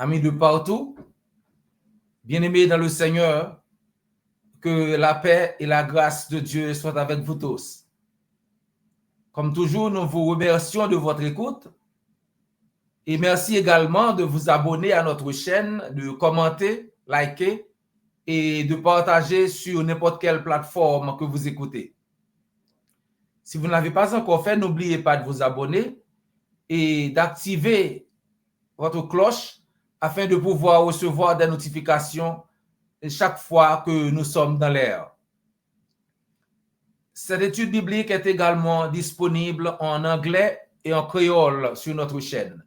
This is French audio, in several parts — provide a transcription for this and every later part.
amis de partout, bien-aimés dans le Seigneur, que la paix et la grâce de Dieu soient avec vous tous. Comme toujours, nous vous remercions de votre écoute et merci également de vous abonner à notre chaîne, de commenter, liker et de partager sur n'importe quelle plateforme que vous écoutez. Si vous ne l'avez pas encore fait, n'oubliez pas de vous abonner et d'activer votre cloche afin de pouvoir recevoir des notifications chaque fois que nous sommes dans l'air. Cette étude biblique est également disponible en anglais et en créole sur notre chaîne.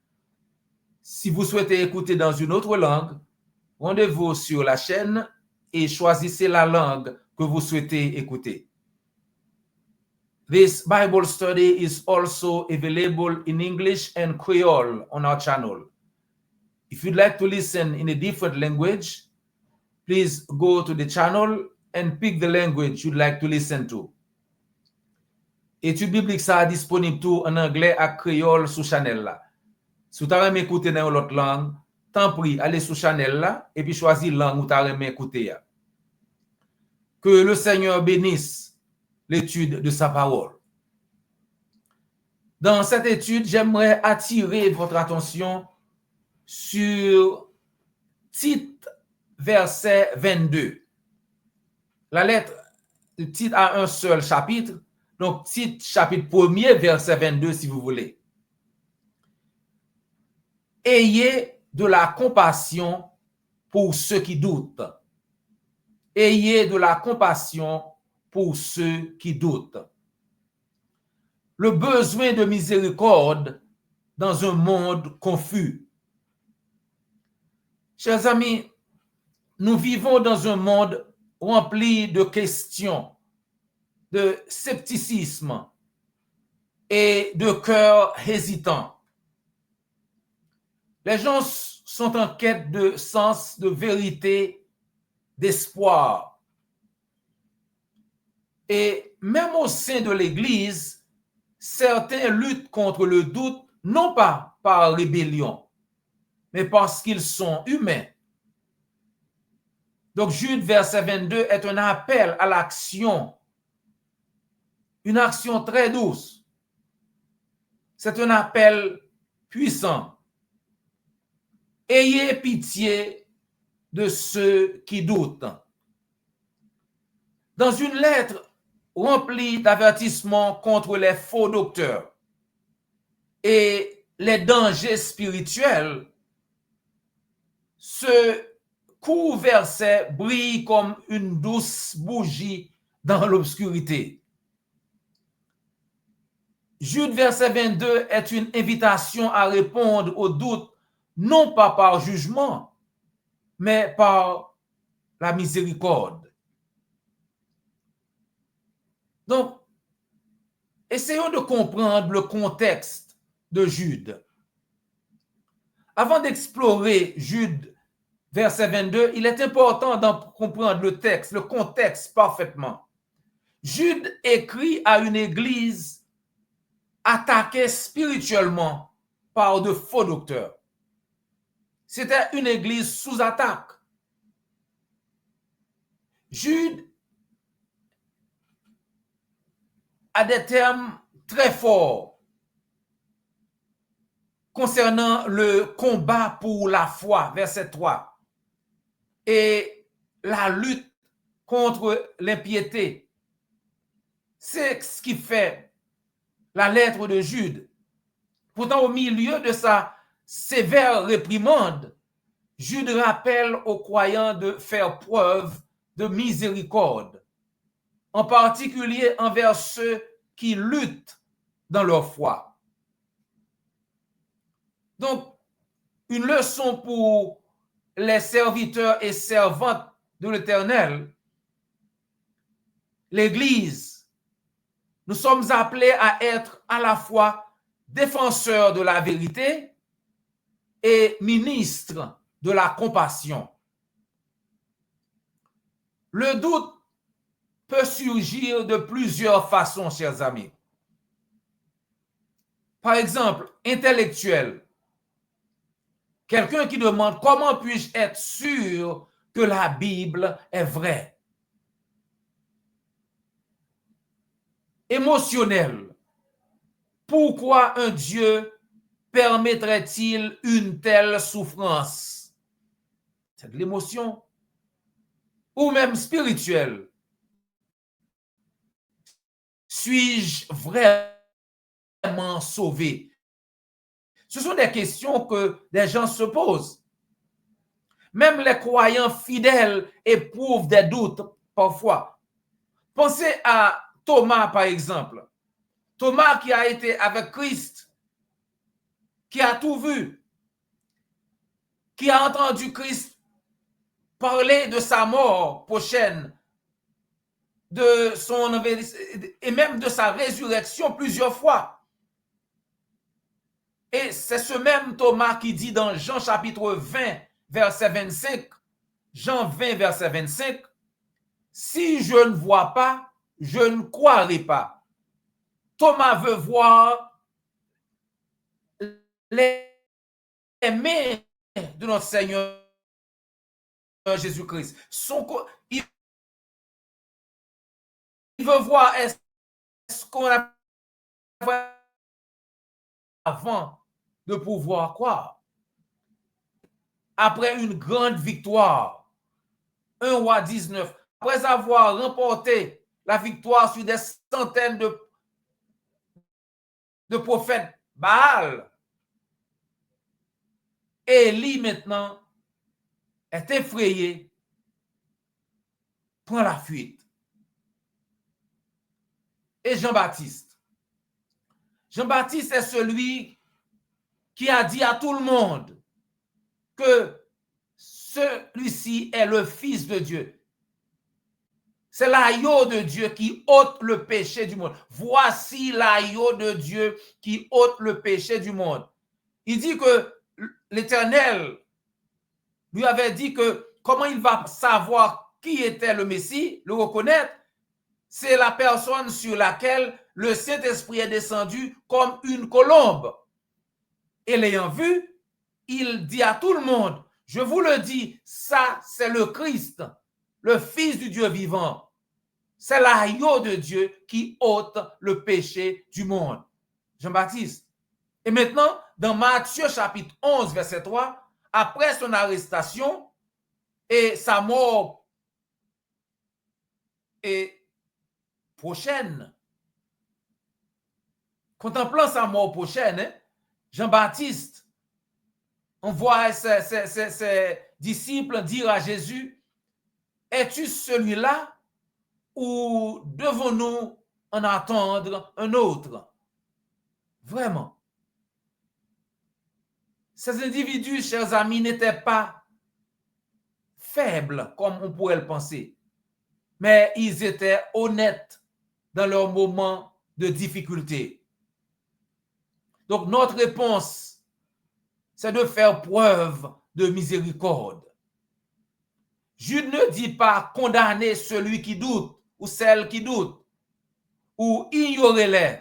Si vous souhaitez écouter dans une autre langue, rendez-vous sur la chaîne et choisissez la langue que vous souhaitez écouter. This Bible study is also available in English and Creole on our channel. If you'd like to listen in a different language, please go to the channel and pick the language you'd like to listen to. Étude biblique ça disponible tout en anglais et créole sur channel là. Si vous avez écouté dans l'autre langue, tant pis, allez sur channel là et puis choisir langue où vous avez écouté. Que le Seigneur bénisse l'étude de sa parole. Dans cette étude, j'aimerais attirer votre attention sur Tite, verset 22. La lettre, le Tite a un seul chapitre, donc Tite, chapitre 1er, verset 22, si vous voulez. Ayez de la compassion pour ceux qui doutent. Ayez de la compassion pour ceux qui doutent. Le besoin de miséricorde dans un monde confus. Chers amis, nous vivons dans un monde rempli de questions, de scepticisme et de cœurs hésitants. Les gens sont en quête de sens, de vérité, d'espoir. Et même au sein de l'Église, certains luttent contre le doute, non pas par rébellion, mais parce qu'ils sont humains. Donc, Jude, verset 22, est un appel à l'action, une action très douce. C'est un appel puissant. Ayez pitié de ceux qui doutent. Dans une lettre remplie d'avertissements contre les faux docteurs et les dangers spirituels, ce court verset brille comme une douce bougie dans l'obscurité. Jude, verset 22, est une invitation à répondre aux doutes, non pas par jugement, mais par la miséricorde. Donc, essayons de comprendre le contexte de Jude. Avant d'explorer Jude, verset 22, il est important d'en comprendre le texte, le contexte parfaitement. Jude écrit à une église attaquée spirituellement par de faux docteurs. C'était une église sous attaque. Jude a des termes très forts concernant le combat pour la foi, verset 3, et la lutte contre l'impiété. C'est ce qui fait la lettre de Jude. Pourtant, au milieu de sa sévère réprimande, Jude rappelle aux croyants de faire preuve de miséricorde, en particulier envers ceux qui luttent dans leur foi. Donc, une leçon pour les serviteurs et servantes de l'Éternel. L'Église, nous sommes appelés à être à la fois défenseurs de la vérité et ministres de la compassion. Le doute peut surgir de plusieurs façons, chers amis. Par exemple, intellectuel. Quelqu'un qui demande comment puis-je être sûr que la Bible est vraie? Émotionnel. Pourquoi un Dieu permettrait-il une telle souffrance? C'est de l'émotion. Ou même spirituel. Suis-je vraiment sauvé? Ce sont des questions que des gens se posent. Même les croyants fidèles éprouvent des doutes parfois. Pensez à Thomas, par exemple. Thomas qui a été avec Christ, qui a tout vu, qui a entendu Christ parler de sa mort prochaine, de son et même de sa résurrection plusieurs fois. Et c'est ce même Thomas qui dit dans Jean chapitre 20, verset 25, Jean 20, verset 25, si je ne vois pas, je ne croirai pas. Thomas veut voir les mains de notre Seigneur Jésus-Christ. Il veut voir est-ce qu'on a avant de pouvoir croire. Après une grande victoire, 1 roi 19, après avoir remporté la victoire sur des centaines de prophètes Baal, Élie maintenant est effrayé, prend la fuite. Et Jean-Baptiste. Jean-Baptiste est celui qui a dit à tout le monde que celui-ci est le Fils de Dieu. C'est l'agneau de Dieu qui ôte le péché du monde. Voici l'agneau de Dieu qui ôte le péché du monde. Il dit que l'Éternel lui avait dit que comment il va savoir qui était le Messie, le reconnaître, c'est la personne sur laquelle le Saint-Esprit est descendu comme une colombe. Et l'ayant vu, il dit à tout le monde, je vous le dis, ça c'est le Christ, le Fils du Dieu vivant. C'est l'agneau de Dieu qui ôte le péché du monde. Jean-Baptiste. Et maintenant, dans Matthieu chapitre 11, verset 3, après son arrestation et sa mort est prochaine, contemplant sa mort prochaine, Jean-Baptiste, on voit ses disciples dire à Jésus, es-tu celui-là ou devons-nous en attendre un autre? Vraiment. Ces individus, chers amis, n'étaient pas faibles comme on pourrait le penser, mais ils étaient honnêtes dans leurs moments de difficulté. Donc notre réponse, c'est de faire preuve de miséricorde. Jude ne dit pas condamner celui qui doute ou celle qui doute ou ignorez-les.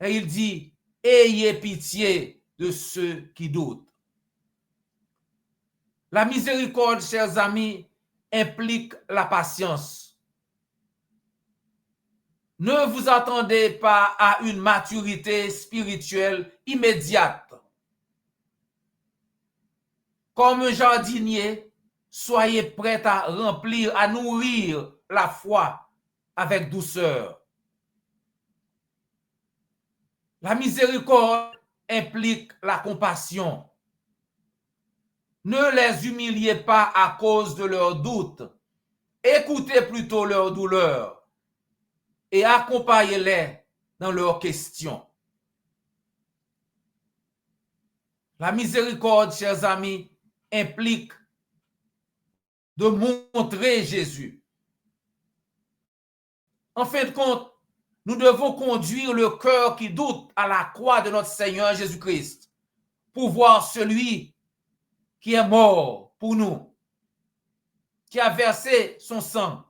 Et il dit ayez pitié de ceux qui doutent. La miséricorde, chers amis, implique la patience. Ne vous attendez pas à une maturité spirituelle immédiate. Comme un jardinier, soyez prêts à remplir, à nourrir la foi avec douceur. La miséricorde implique la compassion. Ne les humiliez pas à cause de leurs doutes. Écoutez plutôt leur douleur et accompagnez-les dans leurs questions. La miséricorde, chers amis, implique de montrer Jésus. En fin de compte, nous devons conduire le cœur qui doute à la croix de notre Seigneur Jésus-Christ pour voir celui qui est mort pour nous, qui a versé son sang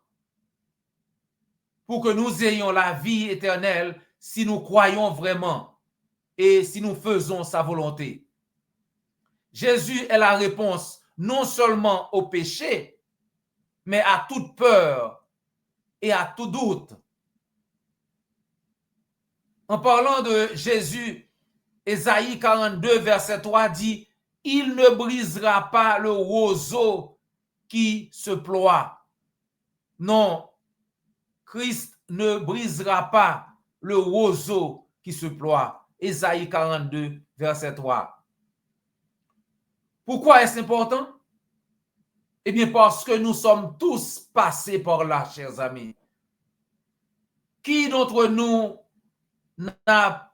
pour que nous ayons la vie éternelle si nous croyons vraiment et si nous faisons sa volonté. Jésus est la réponse non seulement au péché, mais à toute peur et à tout doute. En parlant de Jésus, Ésaïe 42, verset 3 dit, « Il ne brisera pas le roseau qui se ploie. » Non, Christ ne brisera pas le roseau qui se ploie. Ésaïe 42, verset 3. Pourquoi est-ce important? Eh bien, parce que nous sommes tous passés par là, chers amis. Qui d'entre nous n'a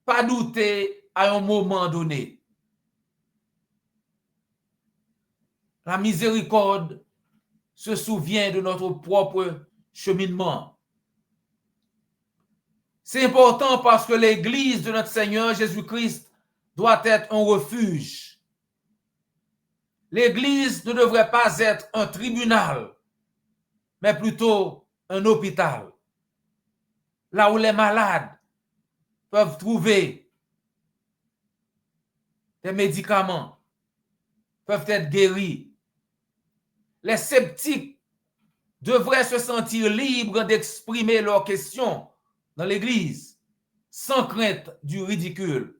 pas douté à un moment donné? La miséricorde se souvient de notre propre cheminement. C'est important parce que l'Église de notre Seigneur Jésus-Christ doit être un refuge. L'Église ne devrait pas être un tribunal, mais plutôt un hôpital, là où les malades peuvent trouver des médicaments, peuvent être guéris. Les sceptiques devraient se sentir libres d'exprimer leurs questions dans l'Église, sans crainte du ridicule.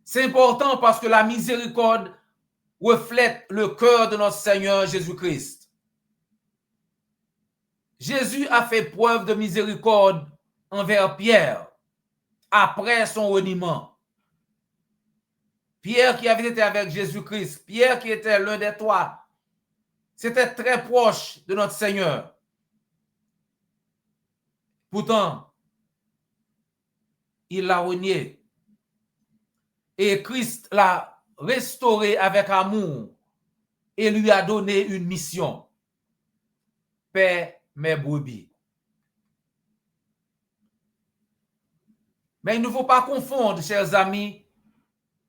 C'est important parce que la miséricorde reflète le cœur de notre Seigneur Jésus-Christ. Jésus a fait preuve de miséricorde envers Pierre après son reniement. Pierre qui avait été avec Jésus-Christ, Pierre qui était l'un des trois, c'était très proche de notre Seigneur. Pourtant, il l'a renié. Et Christ l'a restauré avec amour et lui a donné une mission. Paix mes brebis. Mais il ne faut pas confondre, chers amis,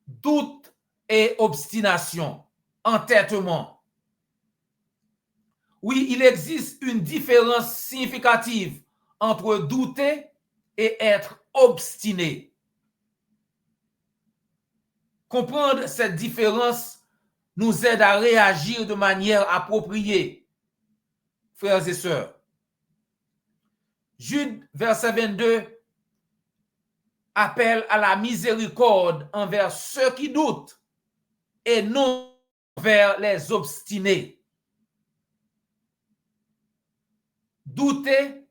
doute et obstination, entêtement. Oui, il existe une différence significative entre douter et être obstiné. Comprendre cette différence nous aide à réagir de manière appropriée, frères et sœurs. Jude, verset 22, appelle à la miséricorde envers ceux qui doutent et non vers les obstinés. Douter,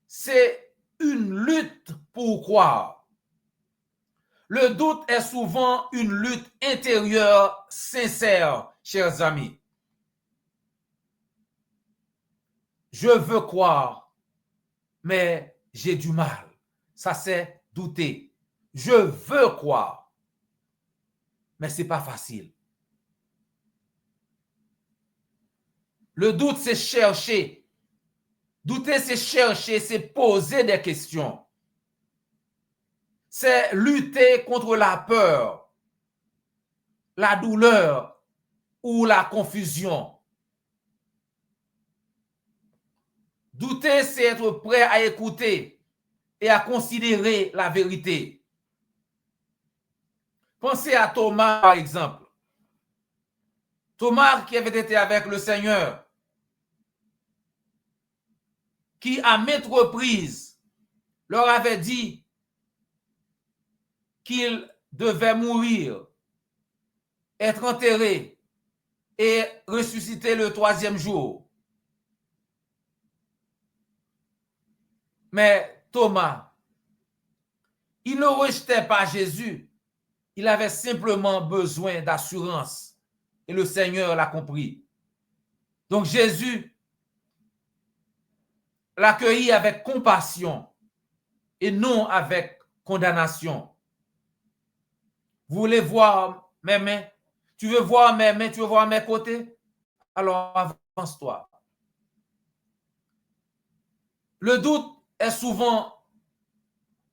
c'est une lutte pour croire. Le doute est souvent une lutte intérieure sincère, chers amis. Je veux croire, mais j'ai du mal. Ça, c'est douter. Je veux croire, mais ce n'est pas facile. Le doute, c'est chercher. Douter, c'est chercher, c'est poser des questions. C'est lutter contre la peur, la douleur ou la confusion. Douter, c'est être prêt à écouter et à considérer la vérité. Pensez à Thomas, par exemple. Thomas qui avait été avec le Seigneur, qui à maintes reprises leur avait dit qu'il devait mourir, être enterré et ressusciter le troisième jour. Mais Thomas, il ne rejetait pas Jésus. Il avait simplement besoin d'assurance. Et le Seigneur l'a compris. Donc Jésus l'accueillit avec compassion et non avec condamnation. Vous voulez voir mes mains? Tu veux voir mes mains? Tu veux voir mes côtés? Alors avance-toi. Le doute est souvent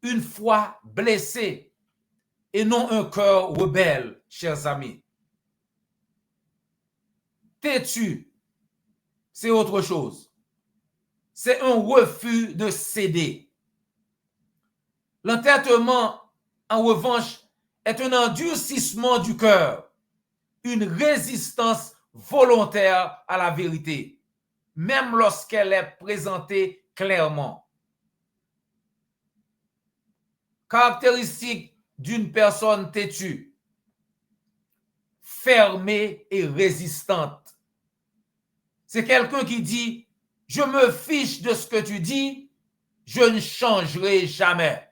une foi blessée et non un cœur rebelle, chers amis. Têtu, c'est autre chose. C'est un refus de céder. L'entêtement, en revanche, est un endurcissement du cœur, une résistance volontaire à la vérité, même lorsqu'elle est présentée clairement. Caractéristique d'une personne têtue, fermée et résistante. C'est quelqu'un qui dit, je me fiche de ce que tu dis, je ne changerai jamais.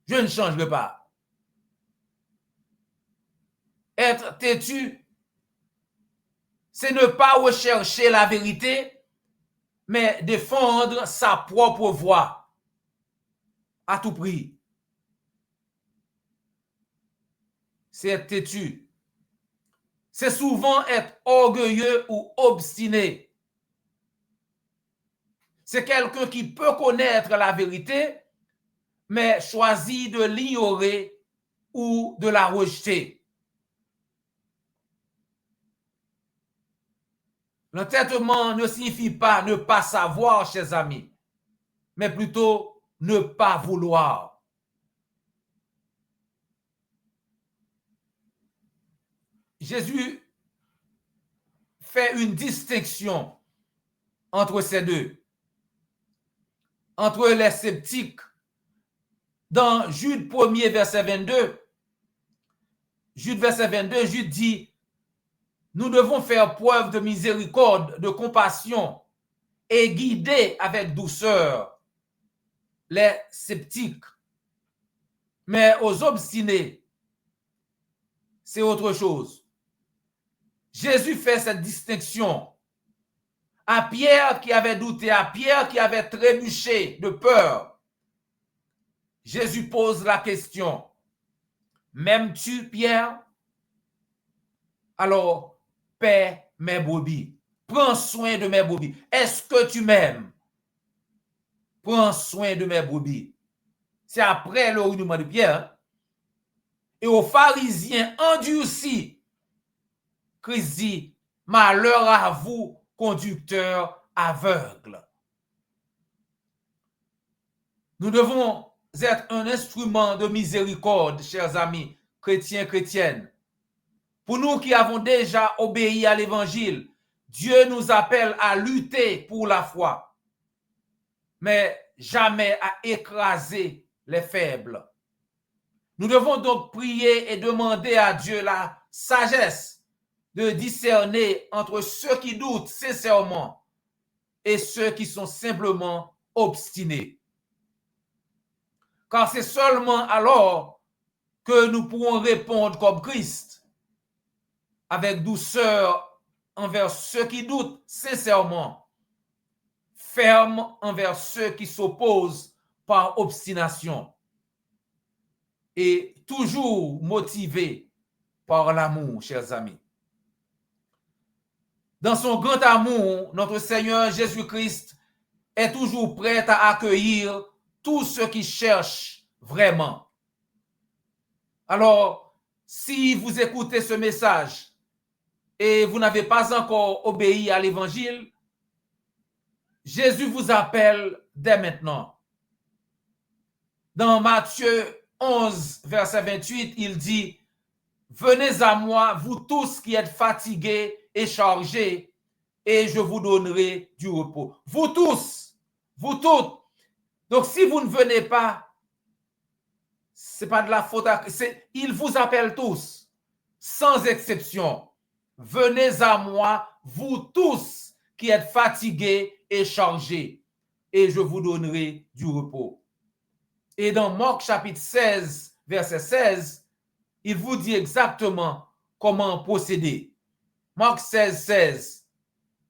Je ne changerai pas. Être têtu, c'est ne pas rechercher la vérité, mais défendre sa propre voix à tout prix. C'est être têtu. C'est souvent être orgueilleux ou obstiné. C'est quelqu'un qui peut connaître la vérité, mais choisit de l'ignorer ou de la rejeter. L'entêtement ne signifie pas ne pas savoir, chers amis, mais plutôt ne pas vouloir. Jésus fait une distinction entre ces deux, entre les sceptiques. Dans Jude 1er, verset 22, Jude dit, nous devons faire preuve de miséricorde, de compassion et guider avec douceur les sceptiques. Mais aux obstinés, c'est autre chose. Jésus fait cette distinction à Pierre qui avait douté, à Pierre qui avait trébuché de peur. Jésus pose la question, m'aimes-tu, Pierre? Alors, paie mes brebis. Prends soin de mes brebis. Est-ce que tu m'aimes? Prends soin de mes brebis. C'est après le renouvellement de Pierre. Et aux pharisiens endurcis, Christ dit, malheur à vous, conducteurs aveugles. Nous devons être un instrument de miséricorde, chers amis, chrétiens, chrétiennes. Pour nous qui avons déjà obéi à l'évangile, Dieu nous appelle à lutter pour la foi, mais jamais à écraser les faibles. Nous devons donc prier et demander à Dieu la sagesse de discerner entre ceux qui doutent sincèrement et ceux qui sont simplement obstinés. Car c'est seulement alors que nous pourrons répondre comme Christ, avec douceur envers ceux qui doutent sincèrement, ferme envers ceux qui s'opposent par obstination et toujours motivé par l'amour, chers amis. Dans son grand amour, notre Seigneur Jésus-Christ est toujours prêt à accueillir tous ceux qui cherchent vraiment. Alors, si vous écoutez ce message et vous n'avez pas encore obéi à l'évangile, Jésus vous appelle dès maintenant. Dans Matthieu 11, verset 28, il dit, « Venez à moi, vous tous qui êtes fatigués et chargés, et je vous donnerai du repos. » Vous tous, vous toutes. Donc, si vous ne venez pas, ce n'est pas de la faute à... Il vous appelle tous, sans exception. Venez à moi, vous tous qui êtes fatigués et chargés, et je vous donnerai du repos. Et dans Marc chapitre 16, verset 16, il vous dit exactement comment procéder. Marc 16, 16.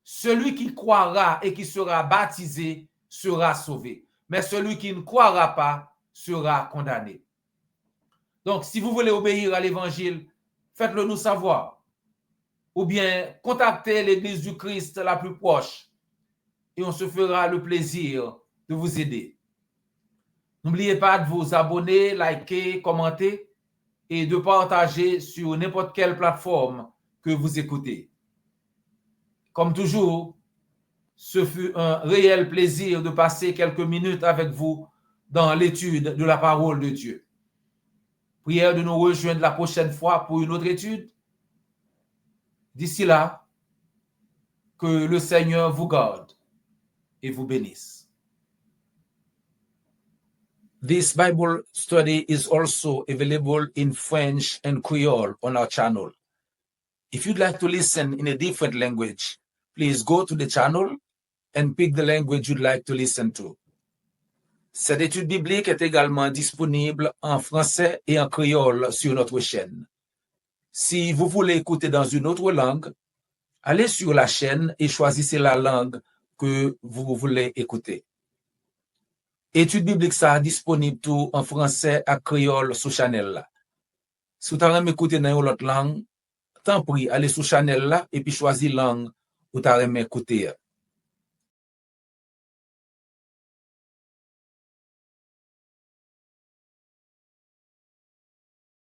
Celui qui croira et qui sera baptisé sera sauvé, mais celui qui ne croira pas sera condamné. Donc, si vous voulez obéir à l'évangile, faites-le nous savoir. Ou bien, contactez l'Église du Christ la plus proche et on se fera le plaisir de vous aider. N'oubliez pas de vous abonner, liker, commenter et de partager sur n'importe quelle plateforme que vous écoutez. Comme toujours, ce fut un réel plaisir de passer quelques minutes avec vous dans l'étude de la parole de Dieu. Prière de nous rejoindre la prochaine fois pour une autre étude. D'ici là, que le Seigneur vous garde et vous bénisse. This Bible study is also available in French and Creole on our channel. If you'd like to listen in a different language, please go to the channel and pick the language you'd like to listen to. Cette étude biblique est également disponible en français et en créole sur notre chaîne. Si vous voulez écouter dans une autre langue, allez sur la chaîne et choisissez la langue que vous voulez écouter. Étude biblique ça disponible tout en français et créole sur channel là. Si vous avez écouté dans une autre langue, tant pis, allez sur channel là et puis choisissez langue où vous avez écouté.